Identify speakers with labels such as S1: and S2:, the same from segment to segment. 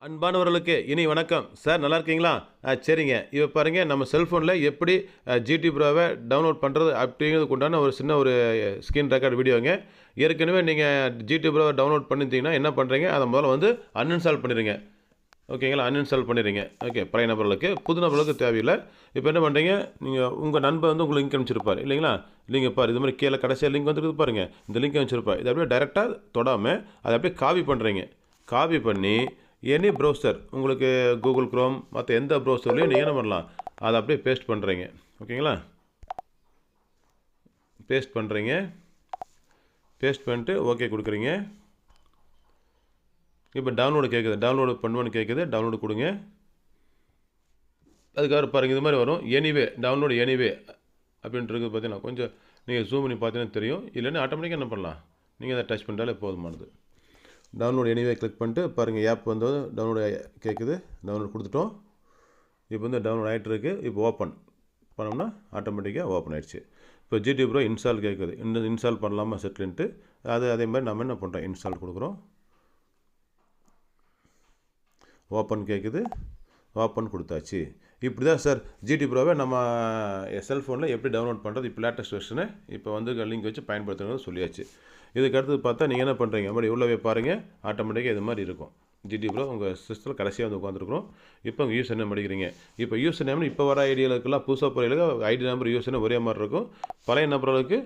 S1: அன்பானவர்களுக்கு இனி வணக்கம் சார், நல்லா இருக்கீங்களா? சரிங்க. இப்போ பாருங்க, நம்ம செல்ஃபோனில் எப்படி ஜிடி ப்ரோவை டவுன்லோட் பண்ணுறது அப்படிங்கிறதுக்கு உண்டான ஒரு சின்ன ஸ்க்ரீன் ரெக்கார்ட் வீடியோங்க. ஏற்கனவே நீங்கள் ஜிடி ப்ரோவை டவுன்லோட் பண்ணியிருந்தீங்கன்னா என்ன பண்ணுறீங்க, அதை முதல்ல அன்இன்ஸ்டால் பண்ணிடுங்க. ஓகேங்களா? அன்இன்ஸ்டால் பண்ணிடுங்க. ஓகே, பழைய நபர்களுக்கு. புது நபர்களுக்கு தேவையில்லை. இப்போ என்ன பண்ணுறீங்க, நீங்கள் உங்கள் நண்பர் உங்களுக்கு லிங்க் அனுப்பிச்சிருப்பார் இல்லைங்களா? லிங்க் பாரு, இது மாதிரி கீழே கடைசியாக லிங்க் வந்துருக்கு பாருங்கள், இந்த லிங்க் அனுப்பிச்சிருப்பார். இதை அப்படியே டைரெக்டாக தொடாமல் அதை அப்படியே காப்பி பண்ணுறீங்க. காப்பி பண்ணி எனி ப்ரௌசர், உங்களுக்கு கூகுள் குரோம் மற்ற எந்த ப்ரௌசர்லையும் நீங்கள் என்ன பண்ணலாம், அதை அப்படியே பேஸ்ட் பண்ணுறீங்க. ஓகேங்களா? பேஸ்ட் பண்ணுறீங்க. பேஸ்ட் பண்ணிட்டு ஓகே கொடுக்குறீங்க. இப்போ டவுன்லோடு கேட்குது, டவுன்லோடு பண்ணுவேன்னு கேட்குது, டவுன்லோடு கொடுங்க. அதுக்காக பாருங்கள், இது மாதிரி வரும். எனிவே டவுன்லோடு எனிவே அப்படின்றது பார்த்தீங்கன்னா கொஞ்சம் நீங்கள் ஜூம் பண்ணி பார்த்தீங்கன்னா தெரியும். இல்லைன்னா ஆட்டோமேட்டிக்காக என்ன பண்ணலாம், நீங்கள் அதை டச் பண்ணிட்டாலே போதுமானது. டவுன்லோட் எனிவே கிளிக் பண்ணிட்டு பாருங்கள், ஆப் டவுன்லோடு கேட்குது, டவுன்லோட் கொடுத்துட்டோம். இப்போ டவுன்லோட் ஆகிட்டு இருக்குது. இப்போ ஓப்பன் பண்ணோம்னா ஆட்டோமேட்டிக்காக ஓப்பன் ஆகிடுச்சு. இப்போ ஜிடி ப்ரோ இன்ஸ்டால் கேட்குது, இன்ஸ்டால் பண்ணலாமா செட்டில்ன்ட்டு. அதே மாதிரி நம்ம என்ன பண்ணுறோம், இன்ஸ்டால் கொடுக்குறோம். ஓப்பன் கேட்குது, ஓப்பன் கொடுத்தாச்சு. இப்படி தான் சார் ஜிடி ப்ரோவை நம்ம செல்ஃபோனில் எப்படி டவுன்லோட் பண்ணுறது, இப்போ லேட்டஸ்ட் வெர்ஷனை இப்போ லிங்க் வச்சு பயன்படுத்துகிறது சொல்லியாச்சு. இதுக்கு அடுத்தது பார்த்தா நீங்கள் என்ன பண்ணுறீங்க, மாதிரி உள்ளவே பாருங்கள், ஆட்டோமேட்டிக்காக இது மாதிரி இருக்கும். ஜிடி ப்ரோ உங்கள் சிஸ்டத்தில் கடைசியாக உட்காந்துருக்குறோம். இப்போ உங்கள் யூசர் நேம் அடிக்கிறீங்க. இப்போ யூசர் நேம் இப்போ வர ஐடியாவுக்கெல்லாம் புதுசாக போகிறதுக்கு ஐடி நம்பர் யூசர் நேம் ஒரே மாதிரி இருக்கும். பழைய நம்பர்களுக்கு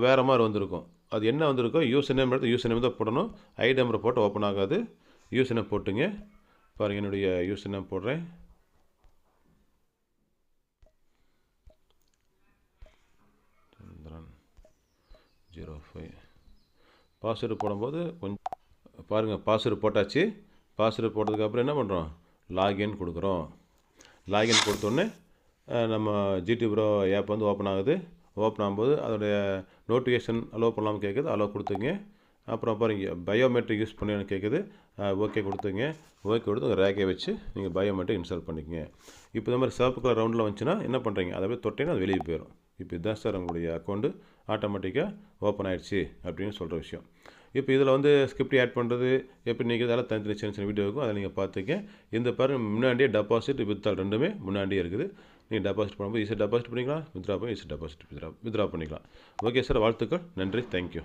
S1: வேறு மாதிரி வந்திருக்கும். அது என்ன வந்திருக்கோ யூசர் நேம் எடுத்து யூசர் நேம் தான் போடணும். ஐடி நம்பரை போட்டு ஓப்பன் ஆகாது. யூசர் நேம் போட்டுங்க. பாருங்கள், என்னுடைய யூசர் நேம் போடுறேன். சந்திரன் 05. பாஸ்வேர்டு போடும்போது கொஞ்சம் பாருங்கள், பாஸ்வேர்டு போட்டாச்சு. பாஸ்வேர்டு போட்டதுக்கப்புறம் என்ன பண்ணுறோம், லாகின் கொடுக்குறோம். லாகின் கொடுத்தோடனே நம்ம ஜிடி ப்ரோ ஆப் ஓப்பன் ஆகுது. ஓப்பன் ஆகும்போது அதோடைய நோட்டிஃபிகேஷன் அலோவ் பண்ணலாமல் கேட்குது, அலோவ் கொடுத்துங்க. அப்புறம் பாருங்கள், பயோமெட்ரிக் யூஸ் பண்ணி கேட்குது, ஓகே கொடுத்துங்க. ஓகே கொடுத்து உங்கள் ரேக்கை வச்சு நீங்கள் பயோமெட்ரிக் இன்ஸ்டால் பண்ணிக்கங்க. இப்போ இந்த மாதிரி சிவப்பு கலர் ரவுண்டில் வந்துச்சுன்னா என்ன பண்ணுறீங்க, அதை அப்படியே தொட்டிங்கன்னா அது வெளியே போயிடும். இப்போ இதுதான் சார் உங்களுடைய அக்கௌண்ட்டு ஆட்டோமேட்டிக்காக ஓப்பன் ஆகிடுச்சு அப்படின்னு சொல்கிற விஷயம். இப்போ இதில் ஸ்கிரிப்ட் ஆட் பண்ணுறது எப்படி நீங்கள் இதெல்லாம் தனித்தனி சின்ன சின்ன வீடியோ இருக்கும், அதை நீங்கள் பார்த்துக்க. இந்த பாருங்கள், முன்னாடியே டெபாசிட் வித்ட்ரால் ரெண்டுமே முன்னாடியே இருக்குது. நீங்கள் டெபாசிட் பண்ணும்போது ஈஸியாக டெபாசிட் பண்ணிக்கலாம், வித்ட்ரா பண்ணி ஈஸியாக டெபாசிட் வித்ட்ரா பண்ணிக்கலாம். ஓகே சார், வாழ்த்துக்கள், நன்றி, தேங்க்யூ.